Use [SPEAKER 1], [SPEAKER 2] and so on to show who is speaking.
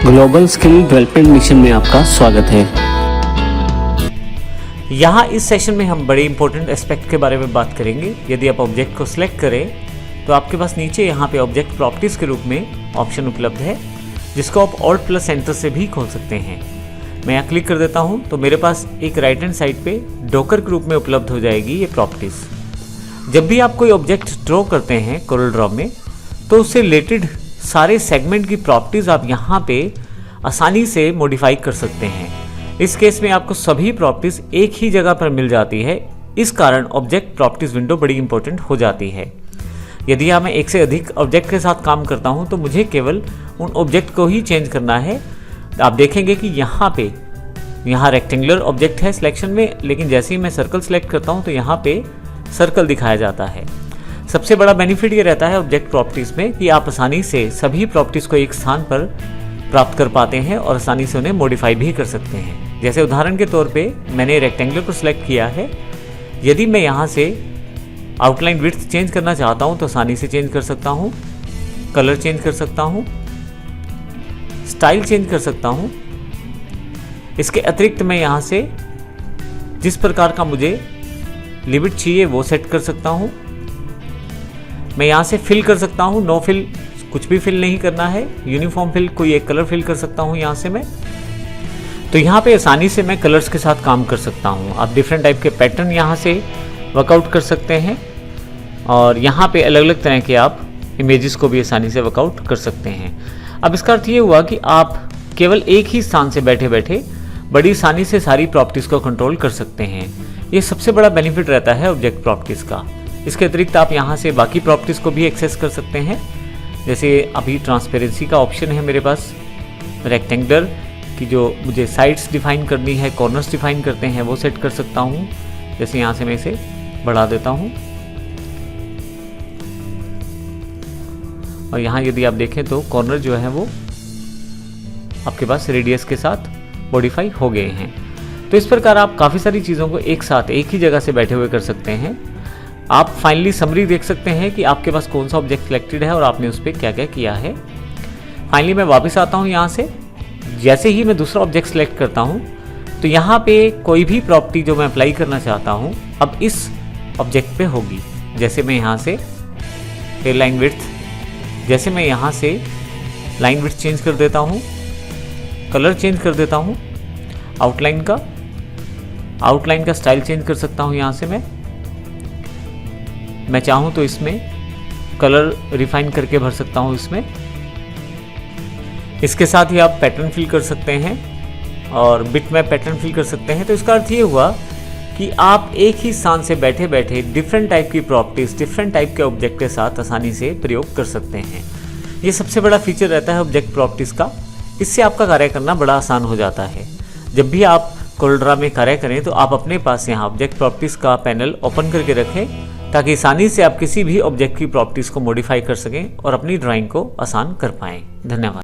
[SPEAKER 1] Global skill development mission में आपका स्वागत है।
[SPEAKER 2] यहाँ इस सेशन में हम बड़े इंपॉर्टेंट एस्पेक्ट के बारे में बात करेंगे। यदि आप ऑब्जेक्ट को सिलेक्ट करें तो आपके पास नीचे यहाँ पे ऑब्जेक्ट प्रॉपर्टीज़ के रूप में ऑप्शन उपलब्ध है, जिसको आप Alt+Enter से भी खोल सकते हैं। मैं यहाँ क्लिक कर देता हूँ तो मेरे पास एक राइट हैंड साइड पे डॉकर के रूप में उपलब्ध हो जाएगी ये प्रॉपर्टीज़। जब भी आप कोई ऑब्जेक्ट ड्रॉ करते हैं कोरल ड्रॉ में, तो उससे रिलेटेड सारे सेगमेंट की प्रॉपर्टीज़ आप यहाँ पे आसानी से मॉडिफाई कर सकते हैं। इस केस में आपको सभी प्रॉपर्टीज़ एक ही जगह पर मिल जाती है। इस कारण ऑब्जेक्ट प्रॉपर्टीज़ विंडो बड़ी इंपॉर्टेंट हो जाती है। यदि मैं एक से अधिक ऑब्जेक्ट के साथ काम करता हूँ तो मुझे केवल उन ऑब्जेक्ट को ही चेंज करना है। आप देखेंगे कि यहाँ रेक्टेंगुलर ऑब्जेक्ट है सिलेक्शन में, लेकिन जैसे ही मैं सर्कल सेलेक्ट करता हूँ तो यहाँ पे सर्कल दिखाया जाता है। सबसे बड़ा बेनिफिट ये रहता है ऑब्जेक्ट प्रॉपर्टीज़ में कि आप आसानी से सभी प्रॉपर्टीज़ को एक स्थान पर प्राप्त कर पाते हैं और आसानी से उन्हें मॉडिफाई भी कर सकते हैं। जैसे उदाहरण के तौर पे मैंने रेक्टेंगुलर को सिलेक्ट किया है। यदि मैं यहाँ से आउटलाइन विड्थ चेंज करना चाहता हूँ तो आसानी से चेंज कर सकता हूँ, कलर चेंज कर सकता हूँ, स्टाइल चेंज कर सकता हूँ। इसके अतिरिक्त मैं यहाँ से जिस प्रकार का मुझे लिमिट चाहिए वो सेट कर सकता हूँ। मैं यहाँ से फिल कर सकता हूँ, नो फिल, कुछ भी फिल नहीं करना है। यूनिफॉर्म फिल, कोई एक कलर फिल कर सकता हूँ यहाँ से मैं। तो यहाँ पे आसानी से मैं कलर्स के साथ काम कर सकता हूँ। आप डिफरेंट टाइप के पैटर्न यहाँ से वर्कआउट कर सकते हैं और यहाँ पे अलग अलग तरह के आप इमेजेस को भी आसानी से वर्कआउट कर सकते हैं। अब इसका अर्थ ये हुआ कि आप केवल एक ही स्थान से बैठे बैठे बड़ी आसानी से सारी प्रॉपर्टीज़ को कंट्रोल कर सकते हैं। ये सबसे बड़ा बेनिफिट रहता है ऑब्जेक्ट प्रॉपर्टीज़ का। इसके अतिरिक्त आप यहाँ से बाकी प्रॉपर्टीज़ को भी एक्सेस कर सकते हैं। जैसे अभी ट्रांसपेरेंसी का ऑप्शन है मेरे पास, रेक्टेंगुलर की जो मुझे साइड्स डिफाइन करनी है, कॉर्नर्स डिफाइन करते हैं, वो सेट कर सकता हूँ। जैसे यहाँ से मैं इसे बढ़ा देता हूँ और यहाँ यदि आप देखें तो कॉर्नर जो है वो आपके पास रेडियस के साथ मॉडिफाई हो गए हैं। तो इस प्रकार आप काफ़ी सारी चीज़ों को एक साथ एक ही जगह से बैठे हुए कर सकते हैं। आप फाइनली समरी देख सकते हैं कि आपके पास कौन सा ऑब्जेक्ट सिलेक्टेड है और आपने उस पर क्या क्या किया है। फाइनली मैं वापस आता हूँ यहाँ से। जैसे ही मैं दूसरा ऑब्जेक्ट सिलेक्ट करता हूँ तो यहाँ पे कोई भी प्रॉपर्टी जो मैं अप्लाई करना चाहता हूँ अब इस ऑब्जेक्ट पे होगी। जैसे मैं यहाँ से लाइन विड्थ, जैसे मैं यहाँ से लाइन विड्थ चेंज कर देता हूँ, कलर चेंज कर देता हूँ, आउटलाइन का स्टाइल चेंज कर सकता हूँ। यहाँ से मैं चाहूँ तो इसमें कलर रिफाइन करके भर सकता हूँ इसमें। इसके साथ ही आप पैटर्न फिल कर सकते हैं और बिट मैप पैटर्न फिल कर सकते हैं। तो इसका अर्थ ये हुआ कि आप एक ही स्थान से बैठे बैठे डिफरेंट टाइप की प्रॉपर्टीज़, डिफरेंट टाइप के ऑब्जेक्ट के साथ आसानी से प्रयोग कर सकते हैं। ये सबसे बड़ा फीचर रहता है ऑब्जेक्ट प्रॉपर्टीज़ का। इससे आपका कार्य करना बड़ा आसान हो जाता है। जब भी आप कोरल ड्रॉ में कार्य करें तो आप अपने पास यहाँ ऑब्जेक्ट प्रॉपर्टीज़ का पैनल ओपन करके रखें ताकि आसानी से आप किसी भी ऑब्जेक्ट की प्रॉपर्टीज़ को मॉडिफाई कर सकें और अपनी ड्राइंग को आसान कर पाएँ। धन्यवाद।